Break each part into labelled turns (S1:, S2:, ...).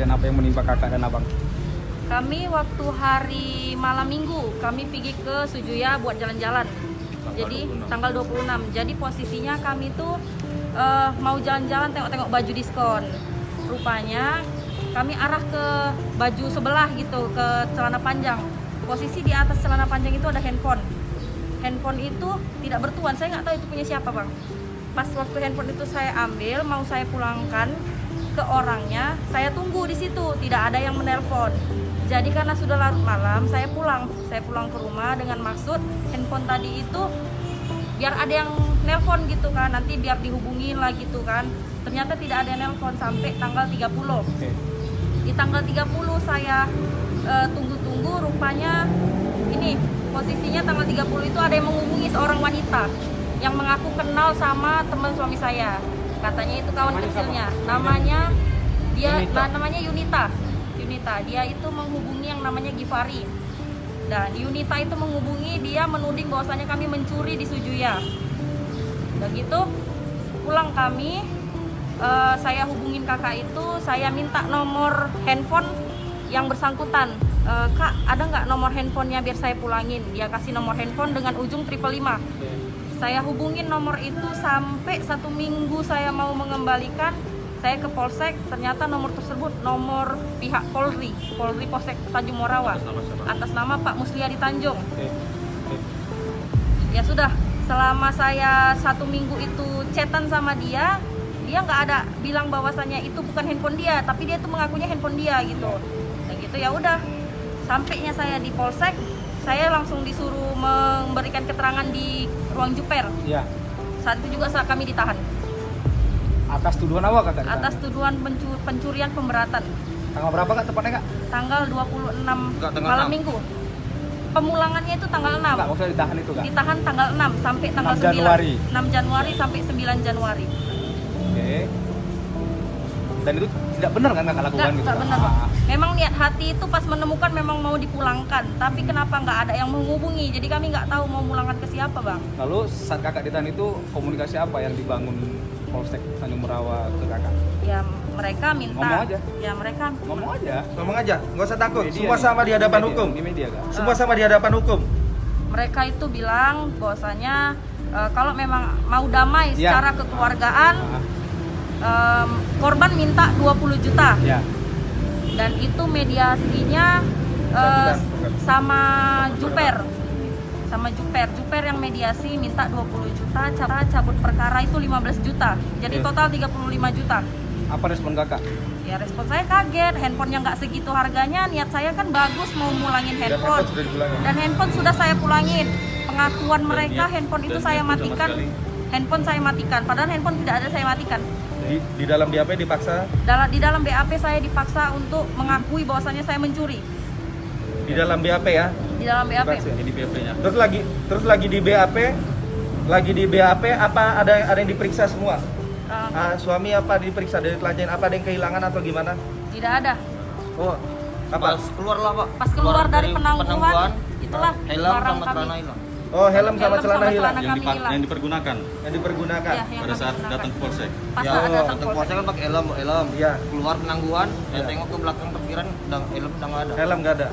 S1: kejadian apa yang menimpa kakak dan abang?
S2: Kami waktu hari malam minggu kami pergi ke Sujuya buat jalan-jalan. Jadi tanggal 26. Jadi posisinya kami tuh mau jalan-jalan tengok-tengok baju diskon. Rupanya kami arah ke baju sebelah gitu, ke celana panjang. Posisi di atas celana panjang itu ada handphone. Handphone itu tidak bertuan. Saya nggak tahu itu punya siapa, Bang. Pas waktu handphone itu saya ambil, mau saya pulangkan ke orangnya, saya tunggu di situ, tidak ada yang menelpon. Jadi karena sudah larut malam, saya pulang ke rumah dengan maksud handphone tadi itu biar ada yang nelpon gitu kan, nanti biar dihubungin lah gitu kan. Ternyata tidak ada yang nelpon sampai tanggal 30. Di tanggal 30 saya tunggu-tunggu, rupanya ini posisinya tanggal 30 itu ada yang menghubungi seorang wanita yang mengaku kenal sama teman suami saya. Katanya itu kawan kecilnya. Namanya Yunita. Dia itu menghubungi yang namanya Givari. Dan Yunita itu menghubungi, dia menuding bahwasanya kami mencuri di Sujuya. Dan gitu pulang kami, saya hubungin kakak itu, saya minta nomor handphone yang bersangkutan. Kak, ada nggak nomor handphonenya biar saya pulangin? Dia kasih nomor handphone dengan ujung 555. Saya hubungin nomor itu sampai 1 minggu saya mau mengembalikan. Saya ke Polsek, ternyata nomor tersebut nomor pihak Polri Polsek Tanjung Morawa, atas nama Pak Musliadi Tanjung. Ya sudah, selama saya 1 minggu itu chatan sama dia nggak ada bilang bahwasannya itu bukan handphone dia, tapi dia itu mengakunya handphone dia gitu. Nah gitu ya udah, sampainya saya di Polsek, saya langsung disuruh memberikan keterangan di ruang Juper.
S1: Iya.
S2: Saat itu juga saat kami ditahan.
S1: Atas tuduhan apa kakak?
S2: Atas tuduhan pencurian pemberatan.
S1: Tanggal berapa kak tepatnya kak?
S2: Tanggal 26 malam minggu. Pemulangannya itu tanggal 6.
S1: Enggak, maksudnya ditahan itu kak?
S2: Ditahan tanggal 6 sampai tanggal
S1: 6 Januari.
S2: 9. 6 Januari sampai 9 Januari.
S1: Oke. Dan itu tidak benar kan kakak lakukan gitu?
S2: Enggak benar, Pak. Memang niat hati itu pas menemukan memang mau dipulangkan, tapi kenapa nggak ada yang menghubungi? Jadi kami nggak tahu mau pulangkan ke siapa, Bang.
S1: Lalu saat kakak ditahan itu komunikasi apa yang dibangun Polsek Tanjung Morawa ke kakak?
S2: Ya mereka minta.
S1: Ngomong aja.
S2: Ya mereka
S3: Ngomong aja, nggak usah takut.
S1: Media,
S3: semua sama di hadapan hukum.
S1: Di media kak?
S3: Semua sama di hadapan hukum.
S2: Mereka itu bilang bahwasanya kalau memang mau damai secara kekeluargaan, korban minta 20 juta.
S1: Ya.
S2: Dan itu mediasinya sama Juper. Juper yang mediasi minta 20 juta, cara cabut perkara itu 15 juta. Jadi total 35 juta.
S1: Apa respon kakak?
S2: Ya respon saya kaget, handphonenya nggak segitu harganya. Niat saya kan bagus mau mulangin handphone. Dan handphone sudah saya pulangin. Pengakuan mereka handphone itu saya matikan. Handphone saya matikan, padahal handphone tidak ada saya matikan.
S3: Di dalam BAP dipaksa?
S2: Di dalam BAP saya dipaksa untuk mengakui bahwasannya saya mencuri.
S3: Di dalam BAP ya?
S2: Di dalam BAP.
S1: Ini BAP-nya.
S3: Terus lagi di BAP apa ada yang diperiksa semua? Suami apa diperiksa dari telanjang, apa ada yang kehilangan atau gimana?
S2: Tidak ada.
S3: Oh, apa?
S2: Pas keluar dari penangguhan, itulah
S4: helm
S2: barang
S4: sama
S2: kami.
S4: celana hilang.
S3: Oh, helm sama celana hilang.
S1: Yang dipergunakan
S3: Yang dipergunakan.
S2: Ya, yang
S1: pada saat
S2: digunakan.
S1: datang ke Polsek.
S2: Pas
S3: Ya,
S2: saat datang
S4: Datang
S2: Polsek.
S4: puasa kan pakai helm.
S3: Iya.
S4: Keluar penangguhan,
S3: Ya.
S4: saya tengok ke belakang parkiran, helm udah nggak ada.
S3: Helm nggak ada.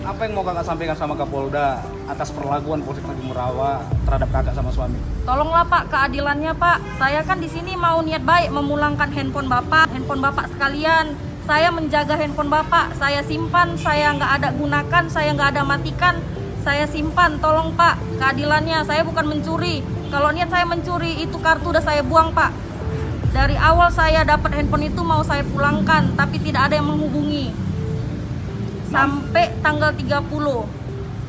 S1: Apa yang mau kakak sampaikan sama Kapolda atas perlakuan Polsek Tanjung Morawa terhadap kakak sama suami?
S2: Tolonglah Pak, keadilannya Pak. Saya kan di sini mau niat baik memulangkan handphone Bapak sekalian. Saya menjaga handphone Bapak, saya simpan, saya nggak ada gunakan, saya nggak ada matikan. Saya simpan, tolong Pak, keadilannya. Saya bukan mencuri. Kalau niat saya mencuri, itu kartu udah saya buang Pak. Dari awal saya dapat handphone itu mau saya pulangkan, tapi tidak ada yang menghubungi. Sampai tanggal 30.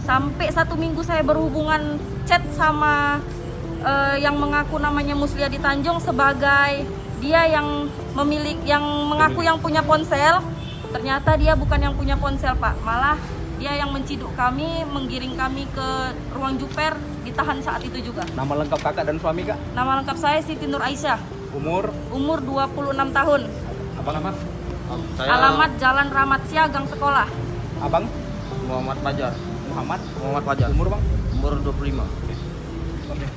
S2: Sampai 1 minggu saya berhubungan chat sama yang mengaku namanya Musliadi Tanjung sebagai dia yang mengaku yang punya ponsel. Ternyata dia bukan yang punya ponsel Pak, malah dia yang menciduk kami, menggiring kami ke ruang Juper, ditahan saat itu juga.
S1: Nama lengkap kakak dan suami kak?
S2: Nama lengkap saya Siti Nur Aisyah.
S1: Umur?
S2: Umur 26 tahun.
S1: Abang apa?
S2: Alamat Jalan Ramat Siagang Sekolah.
S1: Abang?
S4: Muhammad Fajar.
S1: Muhammad?
S4: Muhammad Fajar.
S1: Umur bang?
S4: Umur 25.
S1: Oke.